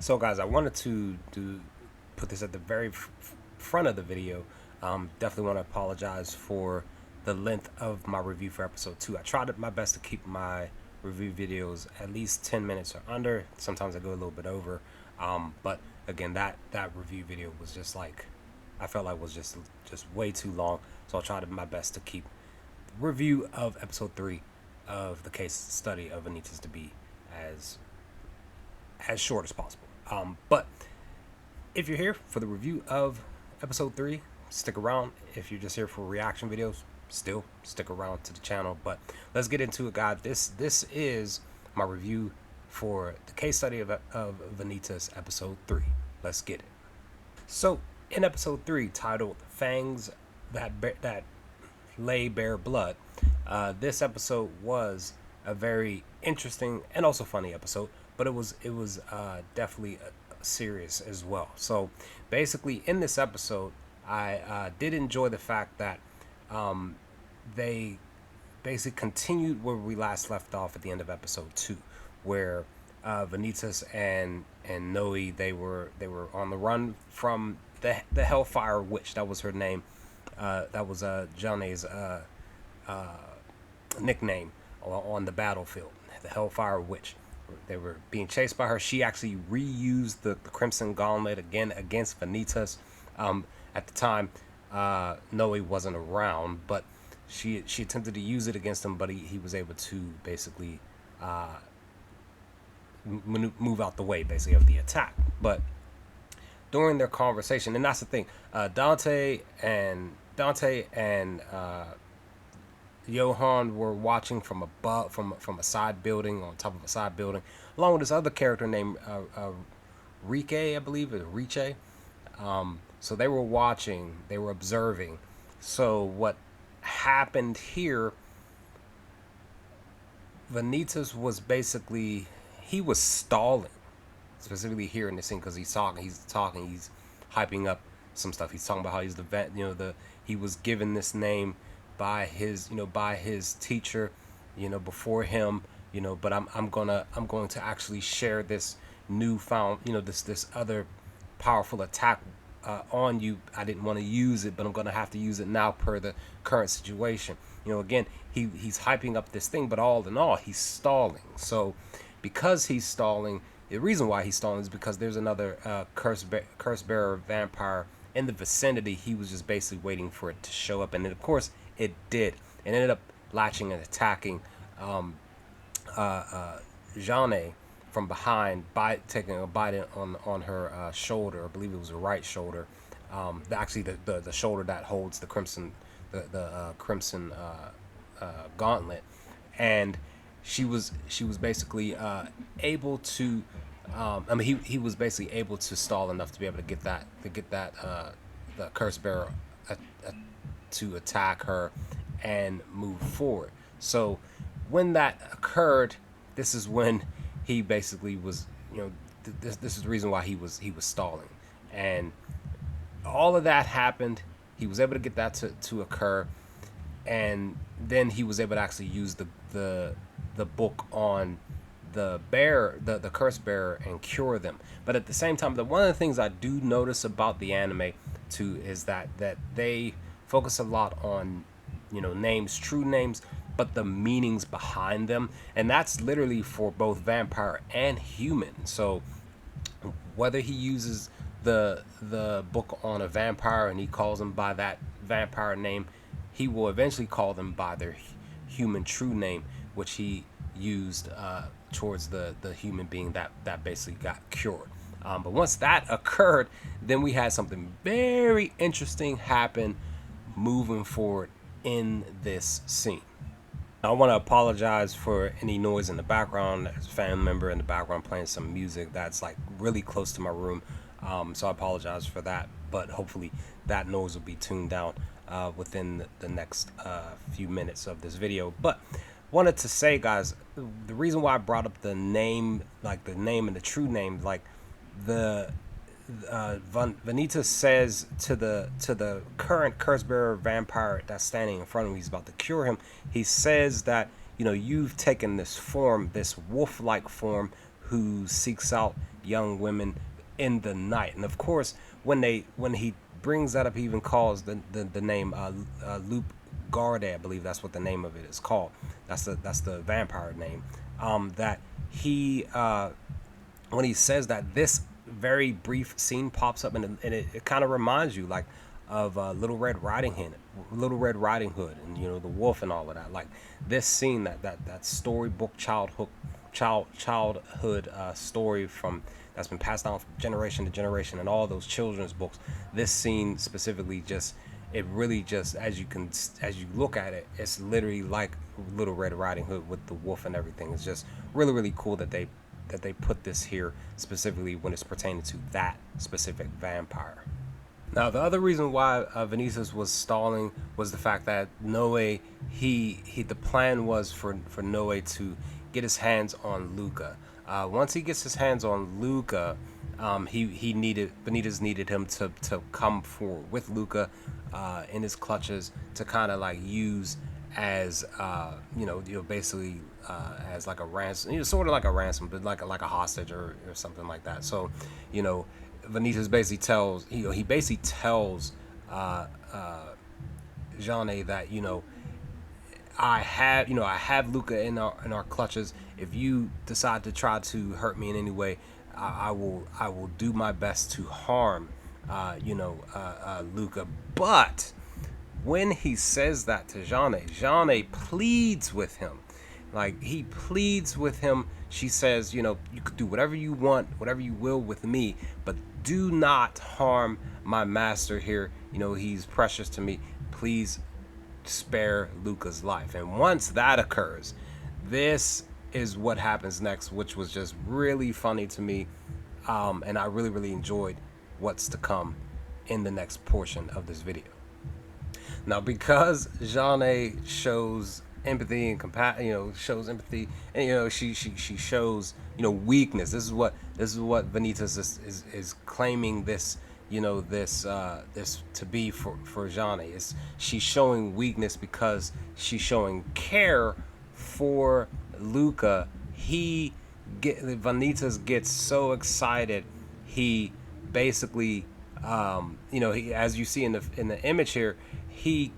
So guys, I wanted to put this at the very front of the video. Definitely want to apologize for the length of my review for episode 2. I tried my best to keep my review videos at least 10 minutes or under. Sometimes I go a little bit over. But again, that review video was just like, I felt like was just way too long. So I tried my best to keep the review of episode 3 of the Case Study of Vanitas to be as short as possible. But if you're here for the review of episode 3, stick around. If you're just here for reaction videos, still stick around to the channel. But let's get into it, guys. This is my review for the Case Study of Vanitas episode 3. Let's get it. So in episode 3, titled Fangs that lay bare blood, this episode was a very interesting and also funny episode, but it was definitely serious as well. So basically in this episode, I did enjoy the fact that they basically continued where we last left off at the end of episode 2, where Vanitas and Noé, they were on the run from the Hellfire Witch. That was her name. That was Johnny's nickname on the battlefield, the Hellfire Witch. They were being chased by her. She actually reused the Crimson Gauntlet again against Vanitas. At the time, Noé wasn't around, but she attempted to use it against him, but he was able to basically move out the way, basically, of the attack. But during their conversation, and that's the thing, Dante and Johan were watching from above, from a side building, on top of a side building, along with this other character named Rike, I believe, is Riche. So they were watching, they were observing. So what happened here, Vanitas was basically, he was stalling, specifically here in this scene, because he's hyping up some stuff. He's talking about how he's he was given this name by his teacher, before him, but I'm going to actually share this newfound, this other powerful attack on you. I didn't want to use it, but I'm going to have to use it now per the current situation. Again, he's hyping up this thing, but all in all, he's stalling. So because he's stalling, the reason why he's stalling is because there's another curse bearer vampire in the vicinity. He was just basically waiting for it to show up, and then of course it did, and ended up latching and attacking Jeanne from behind, taking a bite on her shoulder. I believe it was her right shoulder. Actually, the shoulder that holds the crimson crimson gauntlet, and she was basically able to. He was basically able to stall enough to be able to get that the curse bearer to attack her and move forward. So when that occurred, this is when he basically was, this is the reason why he was stalling, and all of that happened. He was able to get that to occur, and then he was able to actually use the book on the curse bearer and cure them. But at the same time, one of the things I do notice about the anime too is that they focus a lot on names, true names, but the meanings behind them, and that's literally for both vampire and human. So whether he uses the book on a vampire and he calls them by that vampire name, he will eventually call them by their human true name, which he used towards the human being that basically got cured. But once that occurred, then we had something very interesting happen moving forward in this scene. I want to apologize for any noise in the background. There's a family member in the background playing some music that's like really close to my room, so I apologize for that, but hopefully that noise will be tuned down within the next few minutes of this video. But wanted to say, guys, the reason why I brought up the name, like the name and the true name, like the Vanitas says to the current curse bearer vampire that's standing in front of him, he's about to cure him. He says that you've taken this form, this wolf-like form, who seeks out young women in the night. And of course, when he brings that up, he even calls the name Loop Garde, I believe that's what the name of it is called. That's the vampire name. That he when he says that, this very brief scene pops up, and it kind of reminds you like of Little Red Riding Hood, and you know, the wolf and all of that. Like this scene, that storybook childhood story from that's been passed down from generation to generation, and all those children's books. This scene specifically, just it really just as you look at it, it's literally like Little Red Riding Hood with the wolf and everything. It's just really cool that they put this here specifically when it's pertaining to that specific vampire. Now, the other reason why Vanitas was stalling was the fact that Noé, the plan was for Noé to get his hands on Luca. Once he gets his hands on Luca, Vanitas needed him to come forward with Luca in his clutches to kind of like use as basically as like a ransom, sort of like a ransom, but like a hostage or something like that. So, Vanitas basically tells Jeanne that I have Luca in our clutches. If you decide to try to hurt me in any way, I will do my best to harm Luca. But when he says that to Jeanne pleads with him. Like, he pleads with him. She says, you could do whatever you want, whatever you will with me, but do not harm my master here. He's precious to me. Please spare Luca's life. And once that occurs, this is what happens next, which was just really funny to me. And I really enjoyed what's to come in the next portion of this video. Now, because Jeanne shows empathy and shows empathy, and she shows weakness. This is what Vanitas is claiming this this to be for Jeanne. She's showing weakness because she's showing care for Luca. Vanitas gets so excited, he basically as you see in the image here, he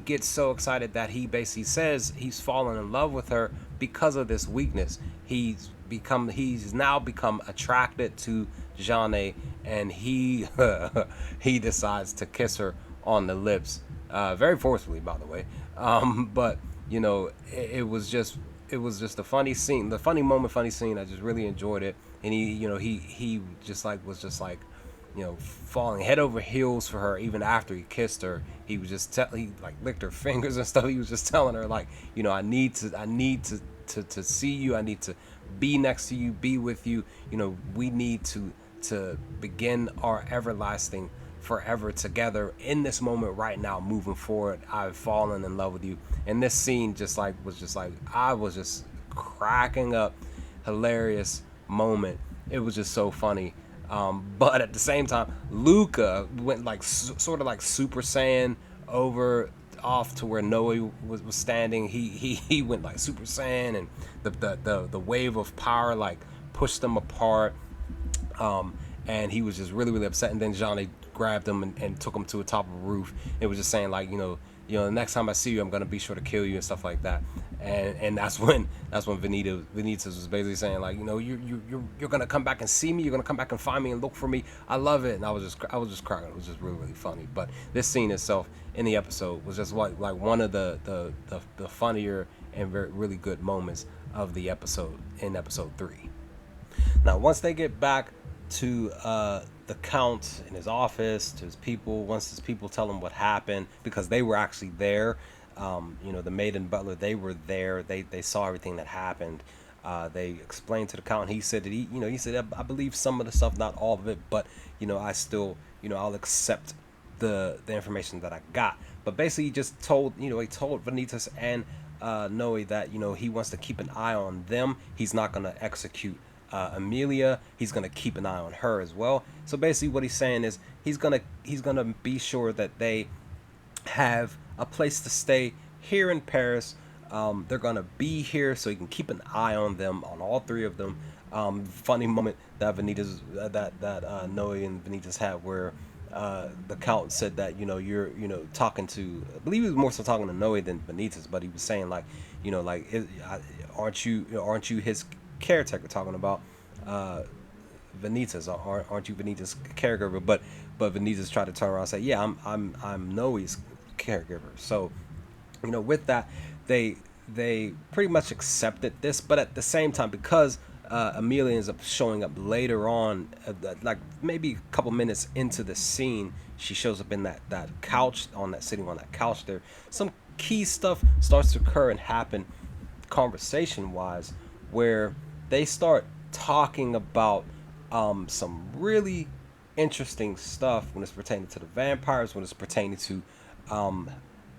gets so excited that he basically says he's fallen in love with her because of this weakness. He's now become attracted to Jeanne, and he decides to kiss her on the lips, very forcefully, by the way. But it was just a funny scene, funny scene. I just really enjoyed it, and he was falling head over heels for her. Even after he kissed her, he was just he licked her fingers and stuff. He was just telling her I need to see you. I need to be next to you, be with you. We need to begin our everlasting forever together in this moment right now, moving forward. I've fallen in love with you. And this scene I was just cracking up. Hilarious moment. It was just so funny. But at the same time, Luca went sort of like Super Saiyan off to where Noé was standing. He went like Super Saiyan, and the wave of power pushed them apart. And he was just really upset. And then Jeanne grabbed him and took him to the top of a roof. It was just saying the next time I see you, I'm gonna be sure to kill you and stuff like that. And that's when Vanitas was basically saying you're gonna come back and see me. You're gonna come back and find me and look for me. I love it. And I was just crying. It was just really funny. But this scene itself in the episode was just like one of the funnier and really good moments of the episode in episode 3. Now, once they get back to the Count in his office, to his people, once his people tell him what happened, because they were actually there. The maid and butler, they were there. They saw everything that happened. They explained to the Count. He said that he said, I believe some of the stuff, not all of it, but I still, I'll accept the information that I got. But basically, he just told, he told Vanitas and Noé that he wants to keep an eye on them. He's not going to execute Amelia. He's gonna keep an eye on her as well. So basically what he's saying is he's gonna be sure that they have a place to stay here in Paris. They're gonna be here so he can keep an eye on them, on all 3 of them, Funny moment that Vanitas that Noé and Vanitas had where the count said that you're talking to, I believe he was more so talking to Noé than Vanitas, but he was saying like like aren't you his caretaker, talking about Vanitas, aren't you Vanitas caregiver? But Vanitas tried to turn around and say, yeah, I'm Noe's caregiver. So with that, they pretty much accepted this, but at the same time, because Amelia ends up showing up later on, like maybe a couple minutes into the scene, she shows up in that couch, sitting on that couch there. Some key stuff starts to occur and happen conversation wise, where they start talking about some really interesting stuff when it's pertaining to the vampires, when it's pertaining to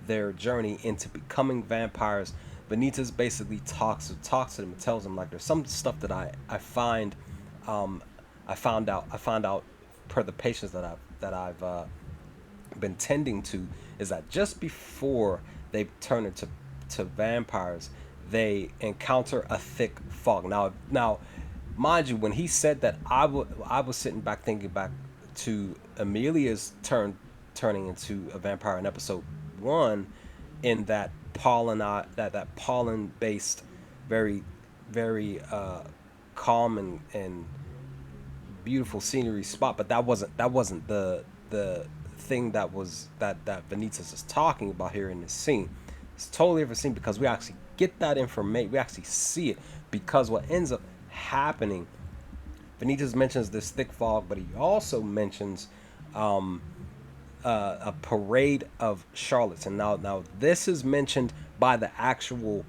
their journey into becoming vampires. Vanitas basically talks to them and tells them like there's some stuff that I find I found out per the patients that I've been tending to, is that just before they turn into vampires, they encounter a thick fog. Now, mind you, when he said that, I was sitting back thinking back to Amelia's turning into a vampire in episode 1, in that pollen based, very very calm and beautiful scenery spot. But that wasn't the thing that Vanitas is talking about here in this scene. It's totally different scene, because we actually get that information, we actually see it, because what ends up happening, Vanitas mentions this thick fog, but he also mentions a parade of charlatan. Now this is mentioned by the actual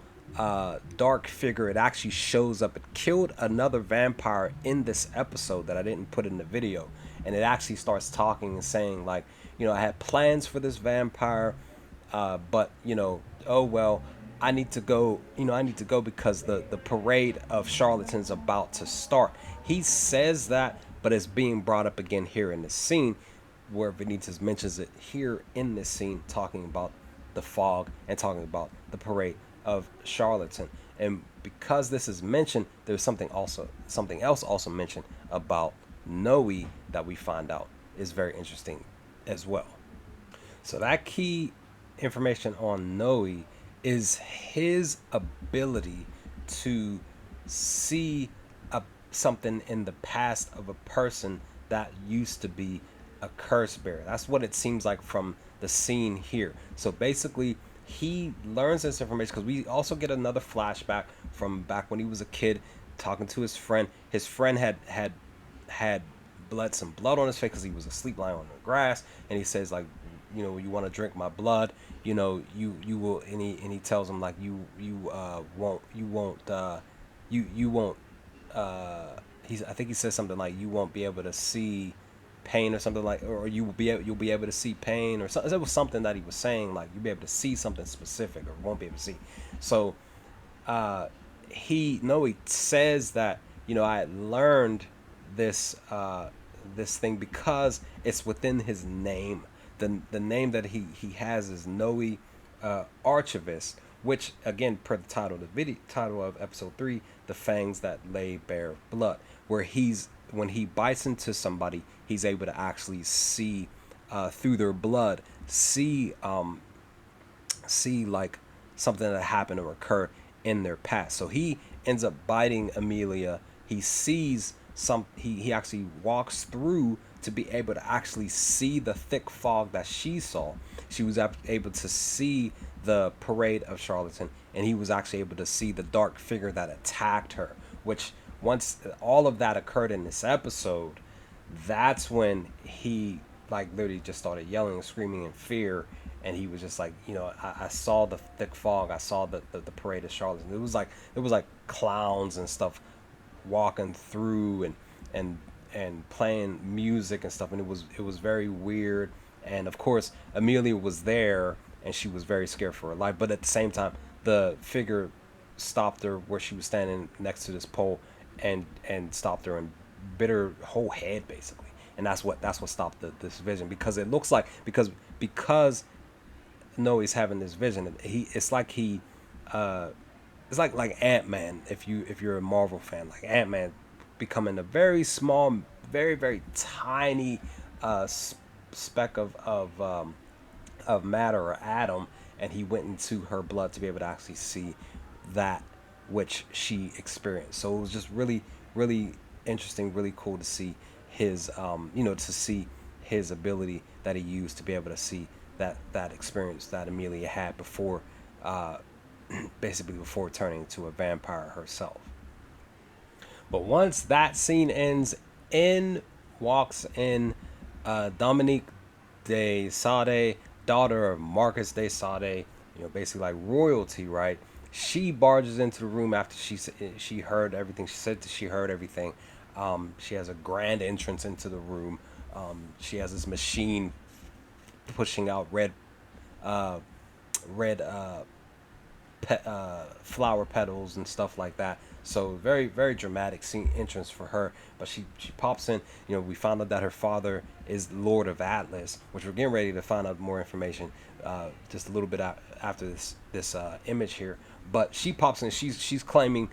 dark figure. It actually shows up. It killed another vampire in this episode that I didn't put in the video, and it actually starts talking and saying like, I had plans for this vampire, but oh well, I need to go. I need to go because the parade of charlatans about to start. He says that, but it's being brought up again here in this scene, where Vanitas mentions it here in this scene, talking about the fog and talking about the parade of charlatan. And because this is mentioned, there's something else also mentioned about Noé that we find out is very interesting as well. So that key information on Noé is his ability to see something in the past of a person that used to be a curse bearer. That's what it seems like from the scene here. So basically, he learns this information because we also get another flashback from back when he was a kid, talking to his friend. His friend had some blood on his face because he was asleep lying on the grass, and he says like, you want to drink my blood, you will, and he tells him like, you won't I think he says something like, you won't be able to see pain or something like, or you'll be able to see pain, or something. It was something that he was saying, like you'll be able to see something specific, or won't be able to see. So he says that, I had learned this thing because it's within his name. The name that he has is Noé Archiviste, which again, per the title of episode 3, the fangs that lay bare blood, where when he bites into somebody, he's able to actually see through their blood, see like something that happened or occurred in their past. So he ends up biting Amelia. He sees he actually walks through to be able to actually see the thick fog that she saw. She was able to see the parade of charlatan, and he was actually able to see the dark figure that attacked her, which once all of that occurred in this episode, that's when he like literally just started yelling and screaming in fear. And he was just like, I saw the thick fog, I saw the parade of charlatans. It was like clowns and stuff walking through and playing music and stuff, and it was very weird. And of course, Amelia was there, and she was very scared for her life. But at the same time, the figure stopped her where she was standing next to this pole, and stopped her and bit her whole head basically. And that's what stopped this vision, because it looks like because Noé's having this vision. It's like Ant-Man. If you're a Marvel fan, like Ant-Man becoming a very small, very very tiny speck of matter or atom, and he went into her blood to be able to actually see that which she experienced. So it was just really really interesting, really cool to see his to see his ability that he used to be able to see that experience that Amelia had before basically before turning into a vampire herself. But once that scene ends, walks in Dominique de Sade, daughter of Marcus de Sade, basically like royalty, right? She barges into the room after she heard everything. She said that she heard everything. She has a grand entrance into the room. She has this machine pushing out red flower petals and stuff like that. So very very dramatic scene entrance for her. But she pops in. We found out that her father is Lord of Atlas, which we're getting ready to find out more information just a little bit after this image here. But she pops in. She's claiming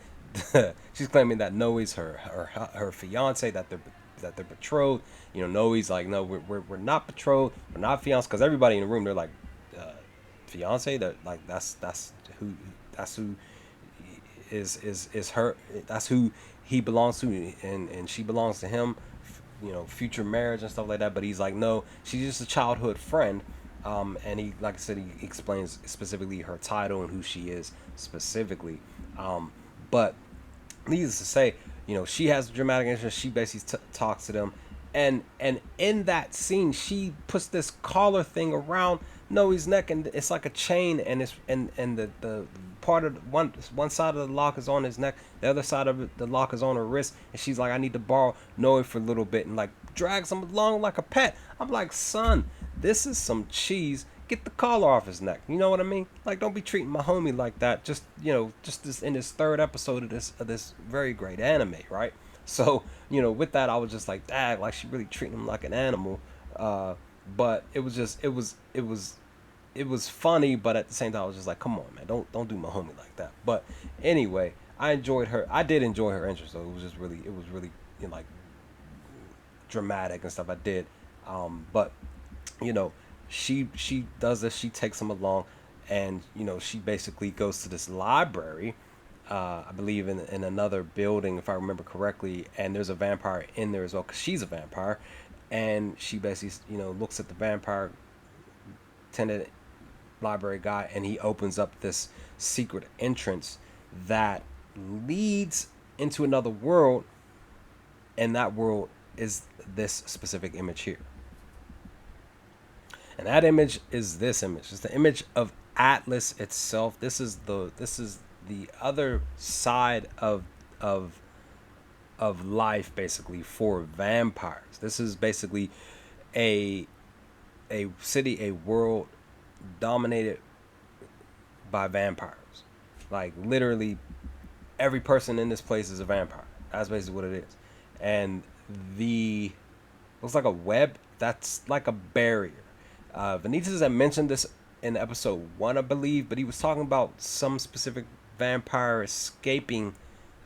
she's claiming that Noé's her fiance, that they're betrothed. Noé's like, no, we're not betrothed, we're not fiancé, because everybody in the room, they're like, fiance, that like that's who is her, that's who he belongs to, and she belongs to him, future marriage and stuff like that. But he's like, no, she's just a childhood friend. And he, like I said, he explains specifically her title and who she is specifically. But needless to say, she has dramatic interest. She basically talks to them, and in that scene, she puts this collar thing around Noé's neck, and it's like a chain, and the part of one side of the lock is on his neck, the other side of the lock is on her wrist, and she's like, I need to borrow Noé for a little bit, and like drags him along like a pet. I'm like, son, this is some cheese. Get the collar off his neck. You know what I mean? Like, don't be treating my homie like that. Just this in this third episode of this very great anime, right? So, with that, I was just like, dang, like she really treating him like an animal. But it was funny, but at the same time, I was just like, come on, man, don't do my homie like that. But anyway, I did enjoy her interest, though. It was really like dramatic and stuff. I did, but she does this. She takes him along, and she basically goes to this library, I believe in another building, if I remember correctly, and there's a vampire in there as well, because she's a vampire. And she basically looks at the vampire tenant library guy, and he opens up this secret entrance that leads into another world, and that world is this specific image here. And that image is this image. It's the image of Atlas itself. This is the other side of life, basically, for vampires. This is basically a city, a world dominated by vampires. Like, literally every person in this place is a vampire. That's basically what it is. And looks like a web that's like a barrier. Vanitas had mentioned this in episode 1, I believe, but he was talking about some specific vampire escaping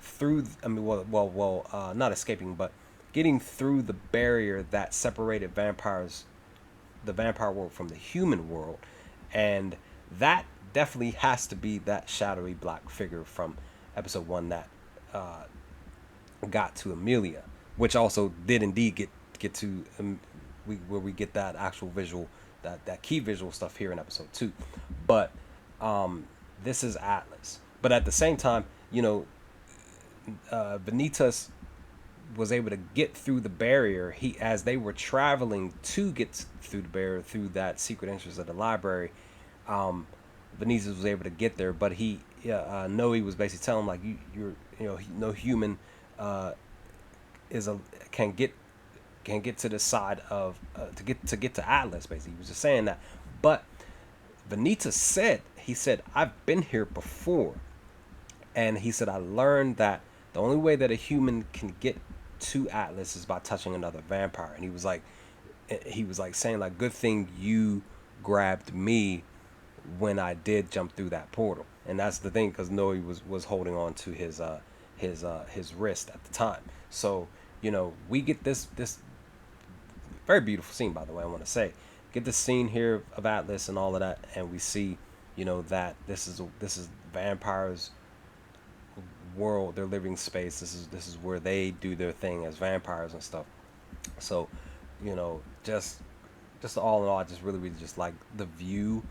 through, not escaping, but getting through the barrier that separated the vampire world from the human world. And that definitely has to be that shadowy black figure from episode 1 that got to Amelia, which also did indeed get to where we get that actual visual, that key visual stuff here in episode 2. But this is Atlas. But at the same time, Vanitas was able to get through the barrier. As they were traveling to get through the barrier, through that secret entrance of the library, Vanitas was able to get there. But Noé was basically telling him, like, no human can get to the side of to get to Atlas. Basically, he was just saying that. But Vanitas said, I've been here before, and he said, I learned that the only way that a human can get to Atlas is by touching another vampire. And he was like saying, like, good thing you grabbed me when I did jump through that portal. And that's the thing, because Noé was holding on to his wrist at the time. So, you know, we get this very beautiful scene, by the way, I want to say. Get the scene here of Atlas and all of that, and we see, you know, that this is vampires' world, their living space. This is where they do their thing as vampires and stuff. So, you know, just all in all, I just really just like the view,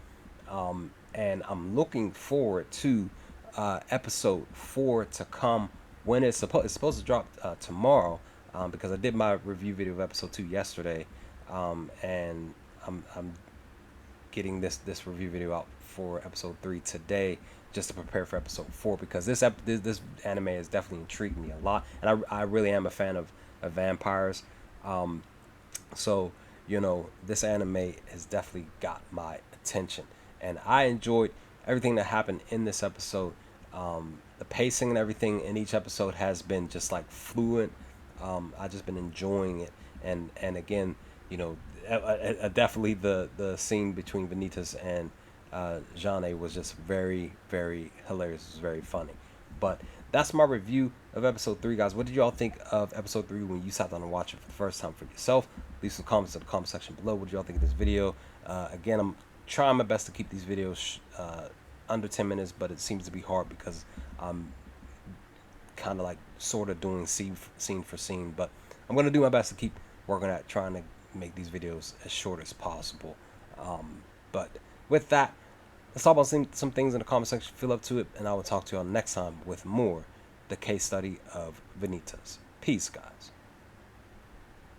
and I'm looking forward to episode 4 to come when it's supposed to drop tomorrow, because I did my review video of episode 2 yesterday, and I'm getting this review video out for episode 3 today, just to prepare for episode 4, because this anime has definitely intrigued me a lot, and I really am a fan of vampires. So, you know, this anime has definitely got my attention, and I enjoyed everything that happened in this episode. The pacing and everything in each episode has been just like fluent. I just been enjoying it, and again, you know, definitely the scene between Vanitas and Jane was just very, very hilarious. It was very funny. But that's my review of episode 3, guys. What did y'all think of episode 3 when you sat down and watched it for the first time for yourself? Leave some comments in the comment section below. What did y'all think of this video? Again, I'm trying my best to keep these videos under 10 minutes, but it seems to be hard because I'm kind of like sort of doing scene for scene. But I'm going to do my best to keep working at trying to make these videos as short as possible. But with that, let's talk about some things in the comment section. Feel up to it, and I will talk to y'all next time with more The Case Study of Vanitas. Peace, guys.